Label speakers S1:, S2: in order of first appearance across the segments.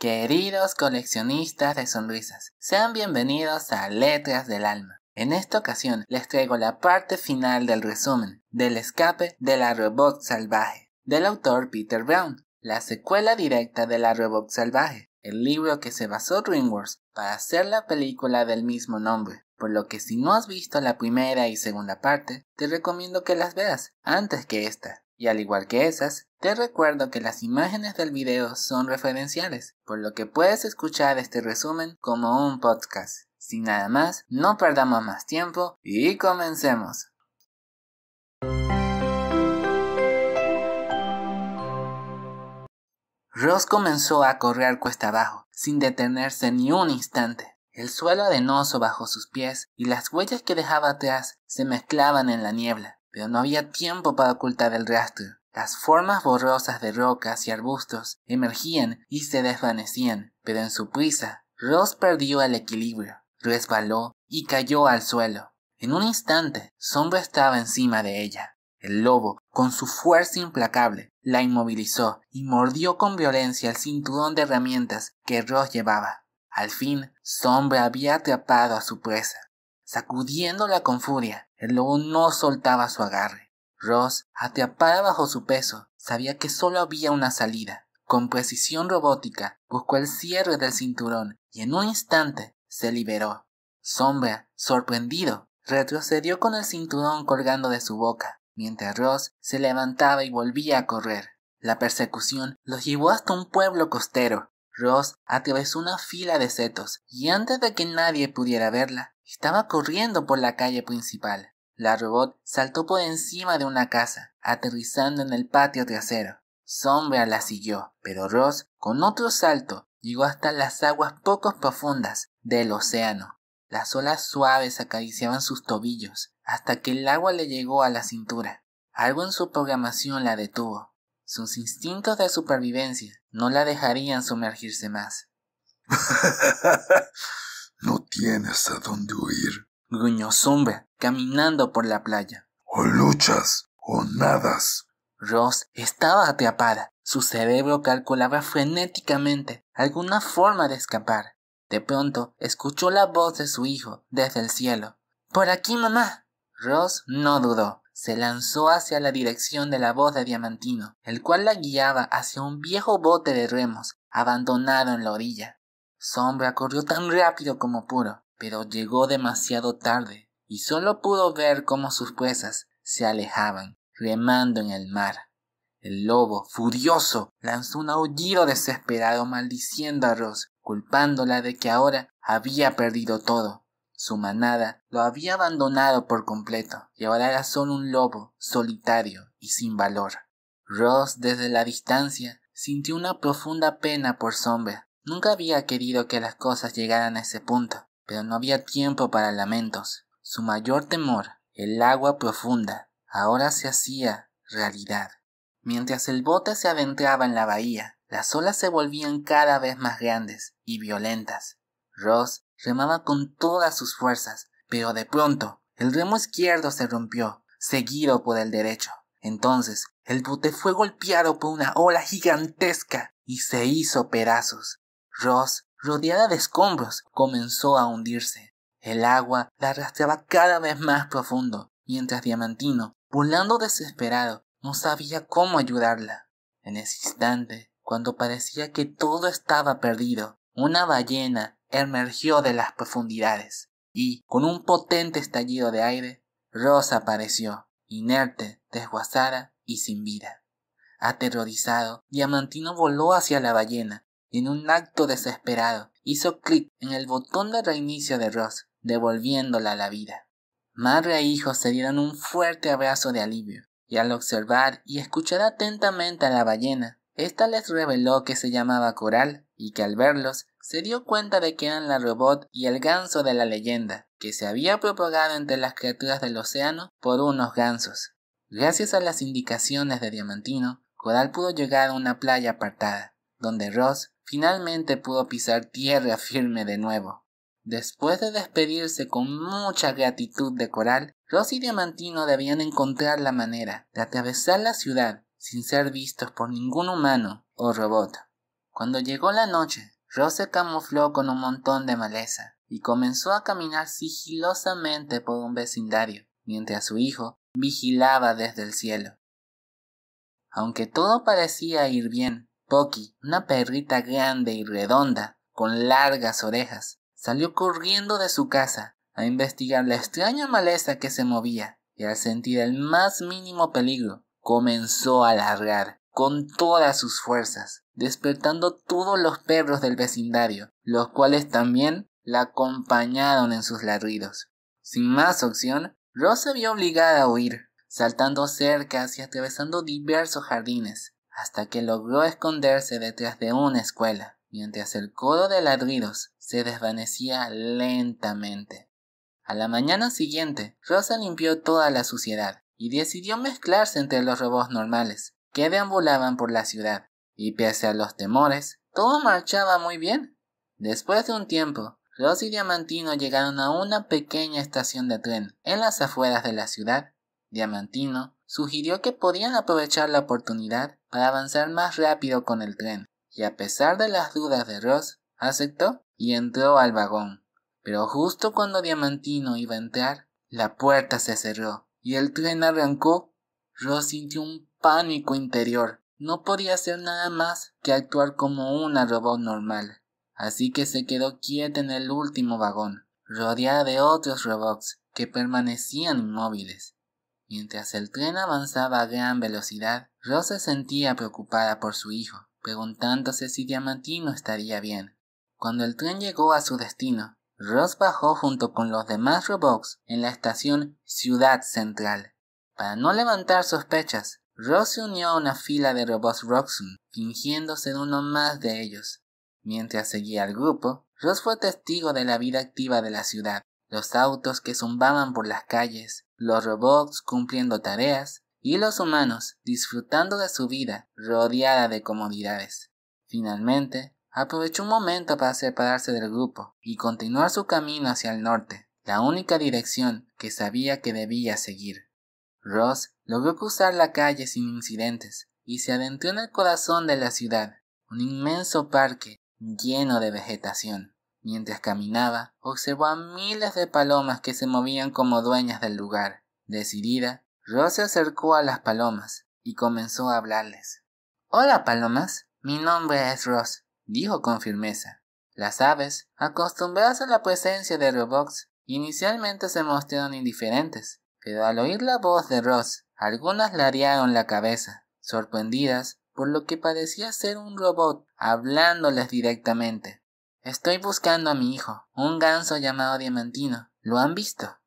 S1: Queridos coleccionistas de sonrisas, sean bienvenidos a Letras del Alma. En esta ocasión les traigo la parte final del resumen del escape de la robot salvaje, del autor Peter Brown, la secuela directa de la robot salvaje, el libro que se basó DreamWorks para hacer la película del mismo nombre, por lo que si no has visto la primera y segunda parte, te recomiendo que las veas antes que esta. Y al igual que esas, te recuerdo que las imágenes del video son referenciales, por lo que puedes escuchar este resumen como un podcast. Sin nada más, no perdamos más tiempo y comencemos. Ross comenzó a correr cuesta abajo, sin detenerse ni un instante. El suelo arenoso bajo sus pies y las huellas que dejaba atrás se mezclaban en la niebla, pero no había tiempo para ocultar el rastro. Las formas borrosas de rocas y arbustos emergían y se desvanecían, pero en su prisa, Ross perdió el equilibrio, resbaló y cayó al suelo. En un instante, Sombra estaba encima de ella. El lobo, con su fuerza implacable, la inmovilizó y mordió con violencia el cinturón de herramientas que Ross llevaba. Al fin, Sombra había atrapado a su presa. Sacudiéndola con furia, el lobo no soltaba su agarre. Ross, atrapada bajo su peso, sabía que solo había una salida. Con precisión robótica, buscó el cierre del cinturón y en un instante se liberó. Sombra, sorprendido, retrocedió con el cinturón colgando de su boca, mientras Ross se levantaba y volvía a correr. La persecución los llevó hasta un pueblo costero. Ross atravesó una fila de setos y antes de que nadie pudiera verla, estaba corriendo por la calle principal. La robot saltó por encima de una casa, aterrizando en el patio trasero. Sombra la siguió, pero Ross, con otro salto, llegó hasta las aguas poco profundas del océano. Las olas suaves acariciaban sus tobillos, hasta que el agua le llegó a la cintura. Algo en su programación la detuvo. Sus instintos de supervivencia no la dejarían sumergirse más.
S2: No tienes a dónde huir,
S1: gruñó Sombra, caminando por la playa.
S2: O luchas o nadas.
S1: Ross estaba atrapada. Su cerebro calculaba frenéticamente alguna forma de escapar. De pronto, escuchó la voz de su hijo desde el cielo. «¡Por aquí, mamá!». Ross no dudó. Se lanzó hacia la dirección de la voz de Diamantino, el cual la guiaba hacia un viejo bote de remos, abandonado en la orilla. Sombra corrió tan rápido como pudo, pero llegó demasiado tarde, y solo pudo ver cómo sus presas se alejaban, remando en el mar. El lobo, furioso, lanzó un aullido desesperado maldiciendo a Ross, culpándola de que ahora había perdido todo. Su manada lo había abandonado por completo, y ahora era solo un lobo, solitario y sin valor. Ross, desde la distancia, sintió una profunda pena por Sombra. Nunca había querido que las cosas llegaran a ese punto, pero no había tiempo para lamentos. Su mayor temor, el agua profunda, ahora se hacía realidad. Mientras el bote se adentraba en la bahía, las olas se volvían cada vez más grandes y violentas. Ross remaba con todas sus fuerzas, pero de pronto el remo izquierdo se rompió, seguido por el derecho. Entonces el bote fue golpeado por una ola gigantesca y se hizo pedazos. Ross, rodeada de escombros, comenzó a hundirse. El agua la arrastraba cada vez más profundo, mientras Diamantino, volando desesperado, no sabía cómo ayudarla. En ese instante, cuando parecía que todo estaba perdido, una ballena emergió de las profundidades y, con un potente estallido de aire, Ross apareció, inerte, desguazada y sin vida. Aterrorizado, Diamantino voló hacia la ballena y en un acto desesperado hizo clic en el botón de reinicio de Ross, devolviéndola a la vida. Madre e hijo se dieron un fuerte abrazo de alivio, y al observar y escuchar atentamente a la ballena, ésta les reveló que se llamaba Coral y que al verlos se dio cuenta de que eran la robot y el ganso de la leyenda, que se había propagado entre las criaturas del océano por unos gansos. Gracias a las indicaciones de Diamantino, Coral pudo llegar a una playa apartada, donde Ross finalmente pudo pisar tierra firme de nuevo. Después de despedirse con mucha gratitud de Coral, Ross y Diamantino debían encontrar la manera de atravesar la ciudad sin ser vistos por ningún humano o robot. Cuando llegó la noche, Ross se camufló con un montón de maleza y comenzó a caminar sigilosamente por un vecindario, mientras su hijo vigilaba desde el cielo. Aunque todo parecía ir bien, Pocky, una perrita grande y redonda, con largas orejas, salió corriendo de su casa a investigar la extraña maleza que se movía, y al sentir el más mínimo peligro, comenzó a ladrar con todas sus fuerzas, despertando todos los perros del vecindario, los cuales también la acompañaron en sus ladridos. Sin más opción, Ross se vio obligada a huir, saltando cercas y atravesando diversos jardines, hasta que logró esconderse detrás de una escuela, mientras el coro de ladridos se desvanecía lentamente. A la mañana siguiente, Rosa limpió toda la suciedad y decidió mezclarse entre los robots normales que deambulaban por la ciudad, y pese a los temores, todo marchaba muy bien. Después de un tiempo, Ross y Diamantino llegaron a una pequeña estación de tren en las afueras de la ciudad. Diamantino sugirió que podían aprovechar la oportunidad para avanzar más rápido con el tren, y a pesar de las dudas de Ross, aceptó y entró al vagón. Pero justo cuando Diamantino iba a entrar, la puerta se cerró y el tren arrancó. Ross sintió un pánico interior. No podía hacer nada más que actuar como una robot normal, así que se quedó quieta en el último vagón, rodeada de otros robots que permanecían inmóviles. Mientras el tren avanzaba a gran velocidad, Ross se sentía preocupada por su hijo, preguntándose si Diamantino estaría bien. Cuando el tren llegó a su destino, Ross bajó junto con los demás robots en la estación Ciudad Central. Para no levantar sospechas, Ross se unió a una fila de robots Roxxon, fingiendo ser uno más de ellos. Mientras seguía al grupo, Ross fue testigo de la vida activa de la ciudad, los autos que zumbaban por las calles, los robots cumpliendo tareas y los humanos disfrutando de su vida rodeada de comodidades. Finalmente, aprovechó un momento para separarse del grupo y continuar su camino hacia el norte, la única dirección que sabía que debía seguir. Ross logró cruzar la calle sin incidentes y se adentró en el corazón de la ciudad, un inmenso parque lleno de vegetación. Mientras caminaba, observó a miles de palomas que se movían como dueñas del lugar. Decidida, Ross se acercó a las palomas y comenzó a hablarles. «Hola, palomas, mi nombre es Ross», dijo con firmeza. Las aves, acostumbradas a la presencia de robots, inicialmente se mostraron indiferentes, pero al oír la voz de Ross, algunas ladearon la cabeza, sorprendidas por lo que parecía ser un robot hablándoles directamente. «Estoy buscando a mi hijo, un ganso llamado Diamantino. ¿Lo han visto?»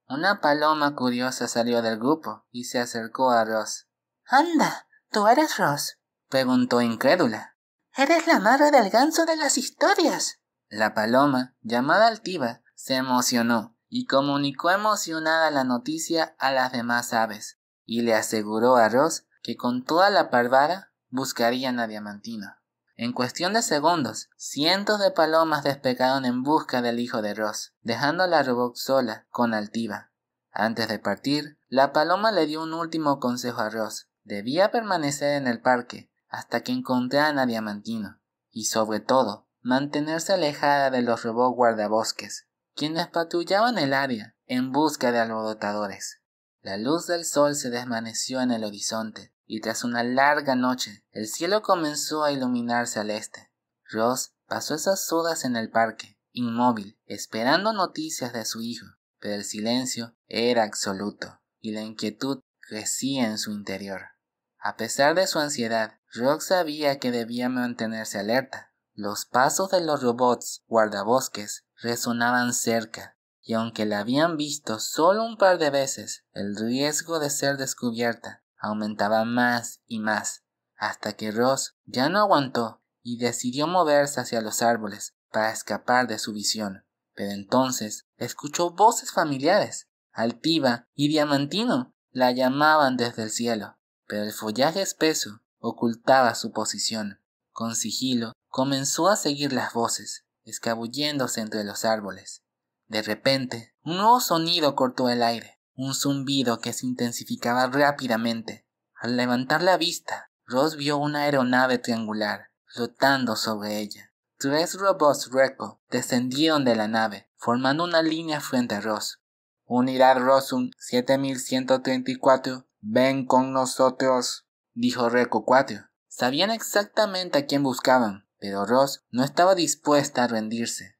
S1: Una paloma curiosa salió del grupo y se acercó a Ross. «Anda, ¿tú eres Ross?», preguntó incrédula. «Eres la madre del ganso de las historias». La paloma, llamada Altiva, se emocionó y comunicó emocionada la noticia a las demás aves, y le aseguró a Ross que con toda la parvada buscarían a Diamantino. En cuestión de segundos, cientos de palomas despegaron en busca del hijo de Ross, dejando a la robot sola con Altiva. Antes de partir, la paloma le dio un último consejo a Ross. Debía permanecer en el parque hasta que encontraran a Diamantino, y sobre todo, mantenerse alejada de los robots guardabosques, quienes patrullaban el área en busca de alborotadores. La luz del sol se desvaneció en el horizonte, y tras una larga noche, el cielo comenzó a iluminarse al este. Ross pasó esas horas en el parque, inmóvil, esperando noticias de su hijo, pero el silencio era absoluto, y la inquietud crecía en su interior. A pesar de su ansiedad, Ross sabía que debía mantenerse alerta. Los pasos de los robots guardabosques resonaban cerca, y aunque la habían visto solo un par de veces, el riesgo de ser descubierta aumentaba más y más, hasta que Ross ya no aguantó y decidió moverse hacia los árboles para escapar de su visión. Pero entonces escuchó voces familiares. Altiva y Diamantino la llamaban desde el cielo, pero el follaje espeso ocultaba su posición. Con sigilo comenzó a seguir las voces, escabulléndose entre los árboles. De repente, un nuevo sonido cortó el aire, un zumbido que se intensificaba rápidamente. Al levantar la vista, Ross vio una aeronave triangular, flotando sobre ella. 3 robots Reco descendieron de la nave, formando una línea frente a Ross. Unidad Rosum 7134, ven con nosotros, dijo Reco 4. Sabían exactamente a quién buscaban, pero Ross no estaba dispuesta a rendirse.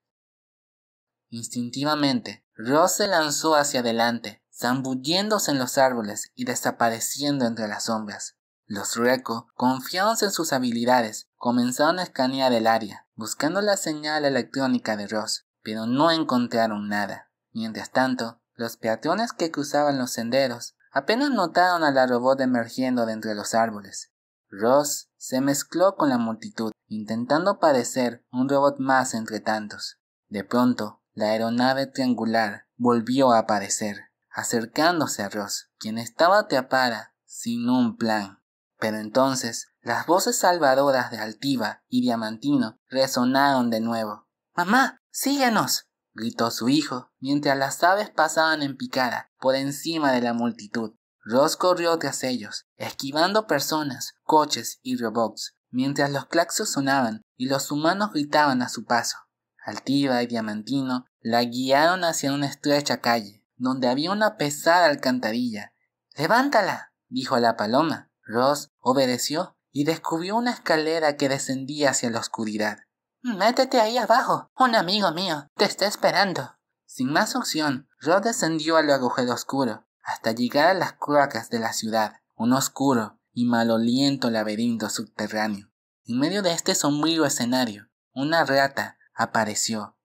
S1: Instintivamente, Ross se lanzó hacia adelante, zambulléndose en los árboles y desapareciendo entre las sombras. Los Reco, confiados en sus habilidades, comenzaron a escanear el área, buscando la señal electrónica de Ross, pero no encontraron nada. Mientras tanto, los peatones que cruzaban los senderos apenas notaron a la robot emergiendo de entre los árboles. Ross se mezcló con la multitud, intentando parecer un robot más entre tantos. De pronto, la aeronave triangular volvió a aparecer, acercándose a Ross, quien estaba atrapada sin un plan. Pero entonces, las voces salvadoras de Altiva y Diamantino resonaron de nuevo. «¡Mamá, síguenos!», gritó su hijo, mientras las aves pasaban en picada por encima de la multitud. Ross corrió tras ellos, esquivando personas, coches y robots, mientras los claxons sonaban y los humanos gritaban a su paso. Altiva y Diamantino la guiaron hacia una estrecha calle, donde había una pesada alcantarilla. «¡Levántala!», dijo la paloma. Ross obedeció y descubrió una escalera que descendía hacia la oscuridad. «Métete ahí abajo, un amigo mío te está esperando». Sin más opción, Ross descendió al agujero oscuro, hasta llegar a las cloacas de la ciudad, un oscuro y maloliento laberinto subterráneo. En medio de este sombrío escenario, una rata apareció.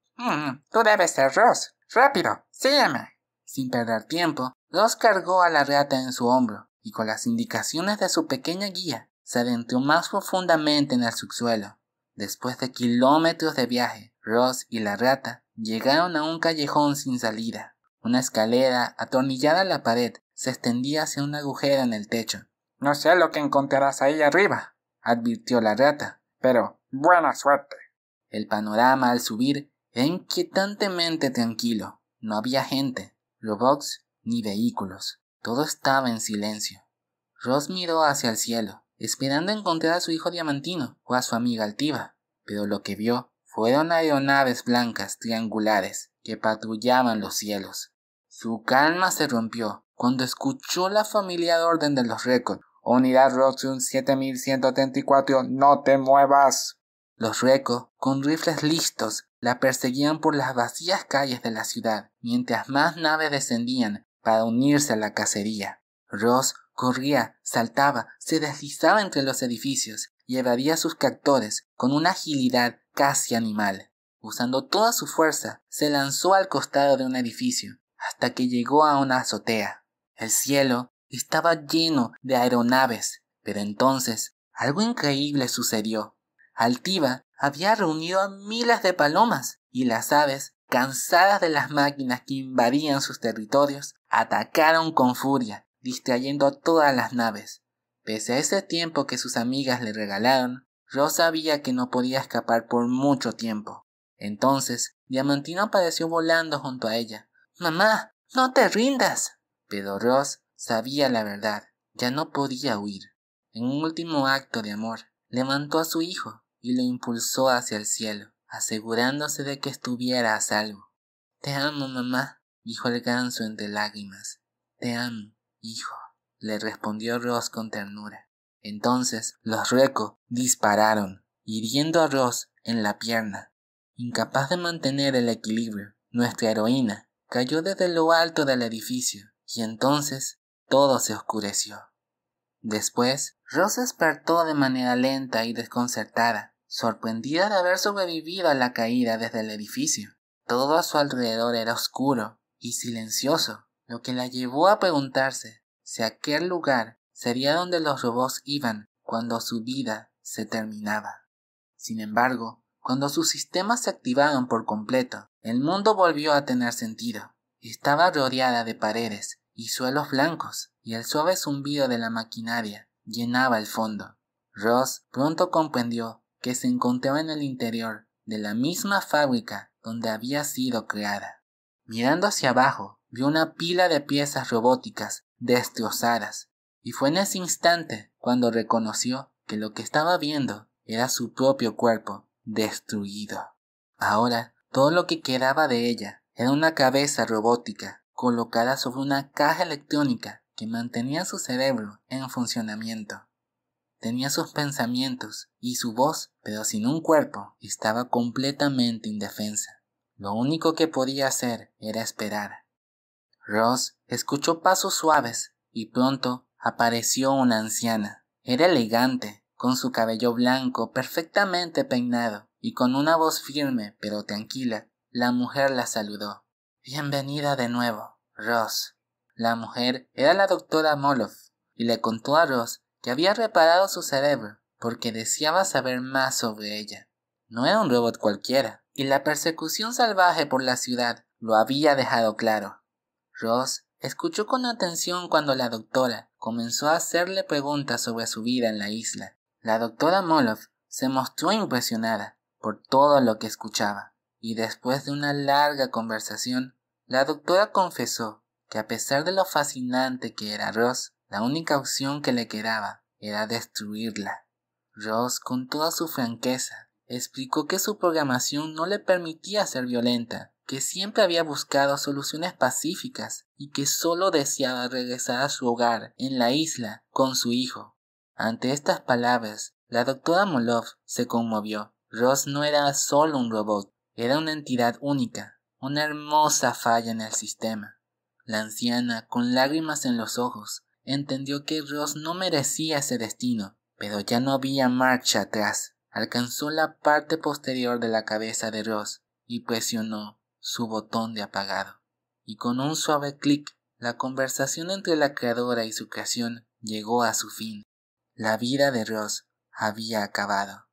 S1: «Tú debes ser Ross. ¡Rápido, sígueme!». Sin perder tiempo, Ross cargó a la rata en su hombro y con las indicaciones de su pequeña guía, se adentró más profundamente en el subsuelo. Después de kilómetros de viaje, Ross y la rata llegaron a un callejón sin salida. Una escalera atornillada a la pared se extendía hacia un agujero en el techo. «No sé lo que encontrarás ahí arriba», advirtió la rata, «pero buena suerte». El panorama al subir era inquietantemente tranquilo. No había gente, robots ni vehículos. Todo estaba en silencio. Ross miró hacia el cielo, esperando encontrar a su hijo Diamantino o a su amiga Altiva, pero lo que vio fueron aeronaves blancas triangulares que patrullaban los cielos. Su calma se rompió cuando escuchó la familiar orden de los Reco. «Unidad Rosum 7134, no te muevas». Los Reco, con rifles listos, la perseguían por las vacías calles de la ciudad, mientras más naves descendían para unirse a la cacería. Ross corría, saltaba, se deslizaba entre los edificios y evadía a sus captores con una agilidad casi animal. Usando toda su fuerza, se lanzó al costado de un edificio, hasta que llegó a una azotea. El cielo estaba lleno de aeronaves, pero entonces algo increíble sucedió. Altiva había reunido a miles de palomas, y las aves, cansadas de las máquinas que invadían sus territorios, atacaron con furia, distrayendo a todas las naves. Pese a ese tiempo que sus amigas le regalaron, Ross sabía que no podía escapar por mucho tiempo. Entonces, Diamantino apareció volando junto a ella. «¡Mamá, no te rindas!». Pero Ross sabía la verdad, ya no podía huir. En un último acto de amor, levantó a su hijo y lo impulsó hacia el cielo, asegurándose de que estuviera a salvo. «Te amo, mamá», dijo el ganso entre lágrimas. «Te amo, hijo», le respondió Ross con ternura. Entonces los Reco dispararon, hiriendo a Ross en la pierna. Incapaz de mantener el equilibrio, nuestra heroína cayó desde lo alto del edificio, y entonces todo se oscureció. Después, Ross despertó de manera lenta y desconcertada, sorprendida de haber sobrevivido a la caída desde el edificio. Todo a su alrededor era oscuro y silencioso, lo que la llevó a preguntarse si aquel lugar sería donde los robots iban cuando su vida se terminaba. Sin embargo, cuando sus sistemas se activaron por completo, el mundo volvió a tener sentido. Estaba rodeada de paredes y suelos blancos, y el suave zumbido de la maquinaria llenaba el fondo. Ross pronto comprendió que se encontraba en el interior de la misma fábrica donde había sido creada. Mirando hacia abajo, vio una pila de piezas robóticas destrozadas, y fue en ese instante cuando reconoció que lo que estaba viendo era su propio cuerpo, destruido. Ahora, todo lo que quedaba de ella era una cabeza robótica colocada sobre una caja electrónica que mantenía su cerebro en funcionamiento. Tenía sus pensamientos y su voz, pero sin un cuerpo, estaba completamente indefensa. Lo único que podía hacer era esperar. Ross escuchó pasos suaves y pronto apareció una anciana. Era elegante, con su cabello blanco perfectamente peinado y con una voz firme pero tranquila. La mujer la saludó. Bienvenida de nuevo, Ross. La mujer era la doctora Moloff y le contó a Ross que había reparado su cerebro porque deseaba saber más sobre ella. No era un robot cualquiera, y la persecución salvaje por la ciudad lo había dejado claro. Ross escuchó con atención cuando la doctora comenzó a hacerle preguntas sobre su vida en la isla. La doctora Moloff se mostró impresionada por todo lo que escuchaba, y después de una larga conversación, la doctora confesó que a pesar de lo fascinante que era Ross, la única opción que le quedaba era destruirla. Ross, con toda su franqueza, explicó que su programación no le permitía ser violenta, que siempre había buscado soluciones pacíficas y que solo deseaba regresar a su hogar en la isla con su hijo. Ante estas palabras, la doctora Moloff se conmovió. Ross no era solo un robot, era una entidad única, una hermosa falla en el sistema. La anciana, con lágrimas en los ojos, entendió que Ross no merecía ese destino, pero ya no había marcha atrás. Alcanzó la parte posterior de la cabeza de Ross y presionó su botón de apagado. Y con un suave clic, la conversación entre la creadora y su creación llegó a su fin. La vida de Ross había acabado.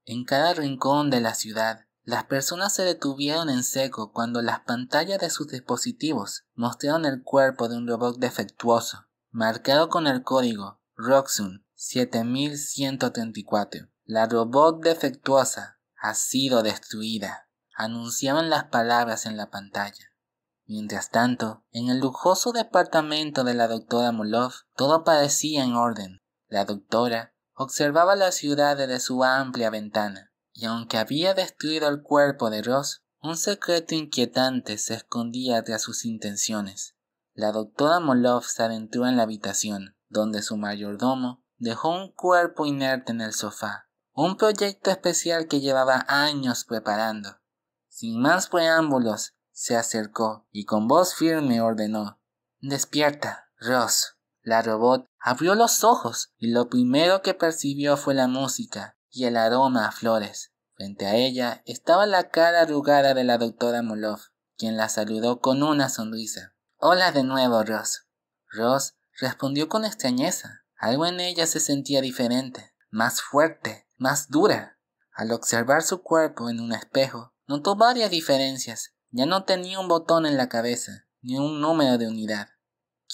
S1: En cada rincón de la ciudad, las personas se detuvieron en seco cuando las pantallas de sus dispositivos mostraron el cuerpo de un robot defectuoso, marcado con el código Roxxon 7134. La robot defectuosa ha sido destruida, anunciaban las palabras en la pantalla. Mientras tanto, en el lujoso departamento de la doctora Moloff, todo parecía en orden. La doctora observaba la ciudad desde su amplia ventana, y aunque había destruido el cuerpo de Ross, un secreto inquietante se escondía tras sus intenciones. La doctora Moloff se adentró en la habitación, donde su mayordomo dejó un cuerpo inerte en el sofá, un proyecto especial que llevaba años preparando. Sin más preámbulos, se acercó y con voz firme ordenó: «Despierta, Ross». La robot abrió los ojos y lo primero que percibió fue la música y el aroma a flores. Frente a ella estaba la cara arrugada de la doctora Moloff, quien la saludó con una sonrisa. «Hola de nuevo, Ross». Ross respondió con extrañeza. Algo en ella se sentía diferente, más fuerte, más dura. Al observar su cuerpo en un espejo, notó varias diferencias. Ya no tenía un botón en la cabeza, ni un número de unidad.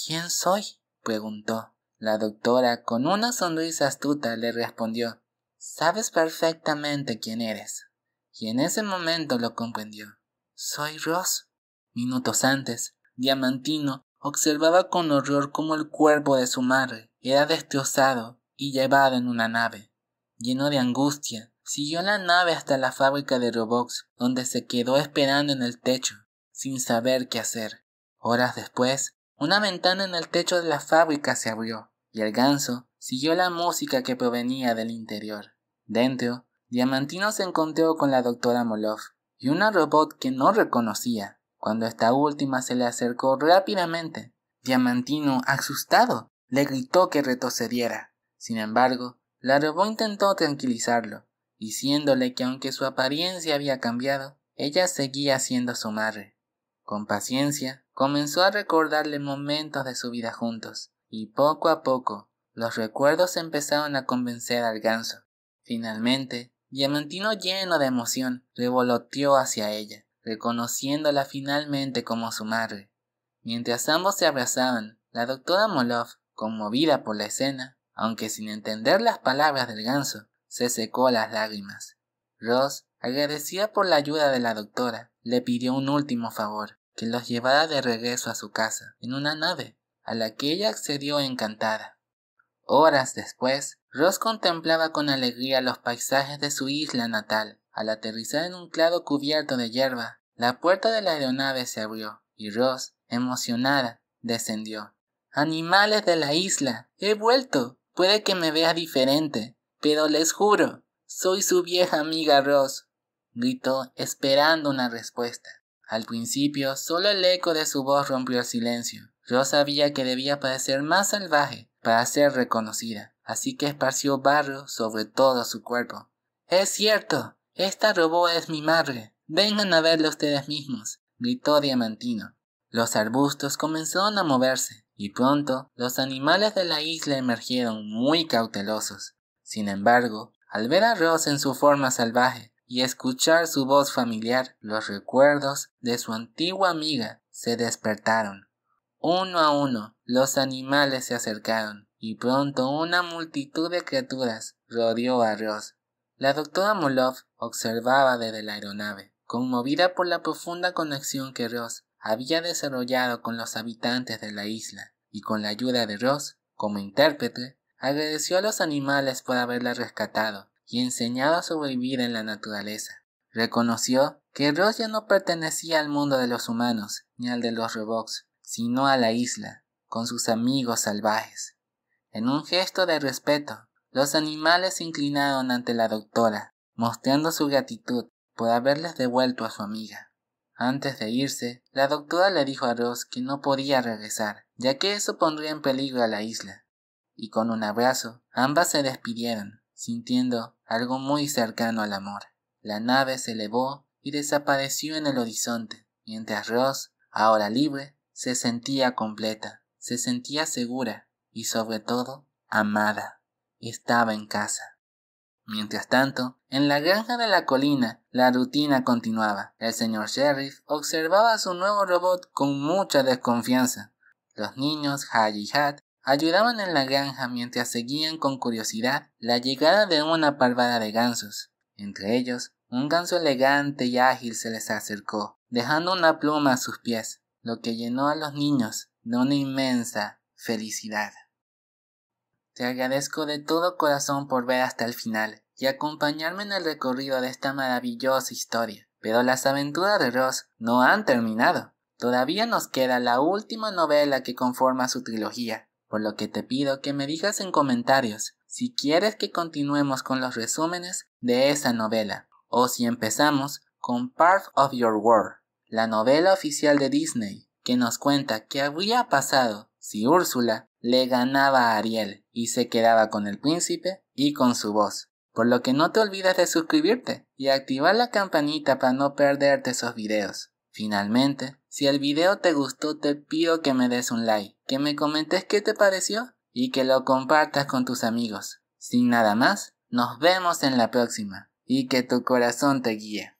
S1: «¿Quién soy?», preguntó. La doctora, con una sonrisa astuta, le respondió: «Sabes perfectamente quién eres». Y en ese momento lo comprendió. «Soy Ross». Minutos antes, Diamantino observaba con horror cómo el cuerpo de su madre era destrozado y llevado en una nave. Lleno de angustia, siguió la nave hasta la fábrica de robots, donde se quedó esperando en el techo, sin saber qué hacer. Horas después, una ventana en el techo de la fábrica se abrió, y el ganso siguió la música que provenía del interior. Dentro, Diamantino se encontró con la doctora Moloff y una robot que no reconocía. Cuando esta última se le acercó rápidamente, Diamantino, asustado, le gritó que retrocediera. Sin embargo, la robot intentó tranquilizarlo, diciéndole que aunque su apariencia había cambiado, ella seguía siendo su madre. Con paciencia, comenzó a recordarle momentos de su vida juntos, y poco a poco, los recuerdos empezaron a convencer al ganso. Finalmente, Diamantino, lleno de emoción, revoloteó hacia ella, reconociéndola finalmente como su madre. Mientras ambos se abrazaban, la doctora Moloff, conmovida por la escena, aunque sin entender las palabras del ganso, se secó las lágrimas. Ross, agradecida por la ayuda de la doctora, le pidió un último favor: que los llevara de regreso a su casa, en una nave, a la que ella accedió encantada. Horas después, Ross contemplaba con alegría los paisajes de su isla natal. Al aterrizar en un claro cubierto de hierba, la puerta de la aeronave se abrió y Ross, emocionada, descendió. ¡Animales de la isla! ¡He vuelto! Puede que me vea diferente, pero les juro, soy su vieja amiga Ross, gritó, esperando una respuesta. Al principio, solo el eco de su voz rompió el silencio. Ross sabía que debía parecer más salvaje para ser reconocida, así que esparció barro sobre todo su cuerpo. ¡Es cierto! Esta robot es mi madre. Vengan a verlo ustedes mismos, gritó Diamantino. Los arbustos comenzaron a moverse, y pronto los animales de la isla emergieron muy cautelosos. Sin embargo, al ver a Ross en su forma salvaje y escuchar su voz familiar, los recuerdos de su antigua amiga se despertaron. Uno a uno, los animales se acercaron, y pronto una multitud de criaturas rodeó a Ross. La doctora Molov observaba desde la aeronave, conmovida por la profunda conexión que Ross había desarrollado con los habitantes de la isla, y con la ayuda de Ross, como intérprete, agradeció a los animales por haberla rescatado y enseñado a sobrevivir en la naturaleza. Reconoció que Ross ya no pertenecía al mundo de los humanos ni al de los robots, sino a la isla, con sus amigos salvajes. En un gesto de respeto, los animales se inclinaron ante la doctora, mostrando su gratitud por haberles devuelto a su amiga. Antes de irse, la doctora le dijo a Ross que no podía regresar, ya que eso pondría en peligro a la isla. Y con un abrazo, ambas se despidieron, sintiendo algo muy cercano al amor. La nave se elevó y desapareció en el horizonte, mientras Ross, ahora libre, se sentía completa, se sentía segura y sobre todo amada. Estaba en casa. Mientras tanto, en la granja de la colina, la rutina continuaba. El señor Sheriff observaba a su nuevo robot con mucha desconfianza. Los niños, Haji y Hat, ayudaban en la granja mientras seguían con curiosidad la llegada de una parvada de gansos. Entre ellos, un ganso elegante y ágil se les acercó, dejando una pluma a sus pies, lo que llenó a los niños de una inmensa felicidad. Te agradezco de todo corazón por ver hasta el final y acompañarme en el recorrido de esta maravillosa historia. Pero las aventuras de Ross no han terminado. Todavía nos queda la última novela que conforma su trilogía, por lo que te pido que me digas en comentarios si quieres que continuemos con los resúmenes de esa novela, o si empezamos con Part of Your World, la novela oficial de Disney, que nos cuenta qué habría pasado si Úrsula le ganaba a Ariel y se quedaba con el príncipe y con su voz. Por lo que no te olvides de suscribirte y activar la campanita para no perderte esos videos. Finalmente, si el video te gustó, te pido que me des un like, que me comentes qué te pareció y que lo compartas con tus amigos. Sin nada más, nos vemos en la próxima y que tu corazón te guíe.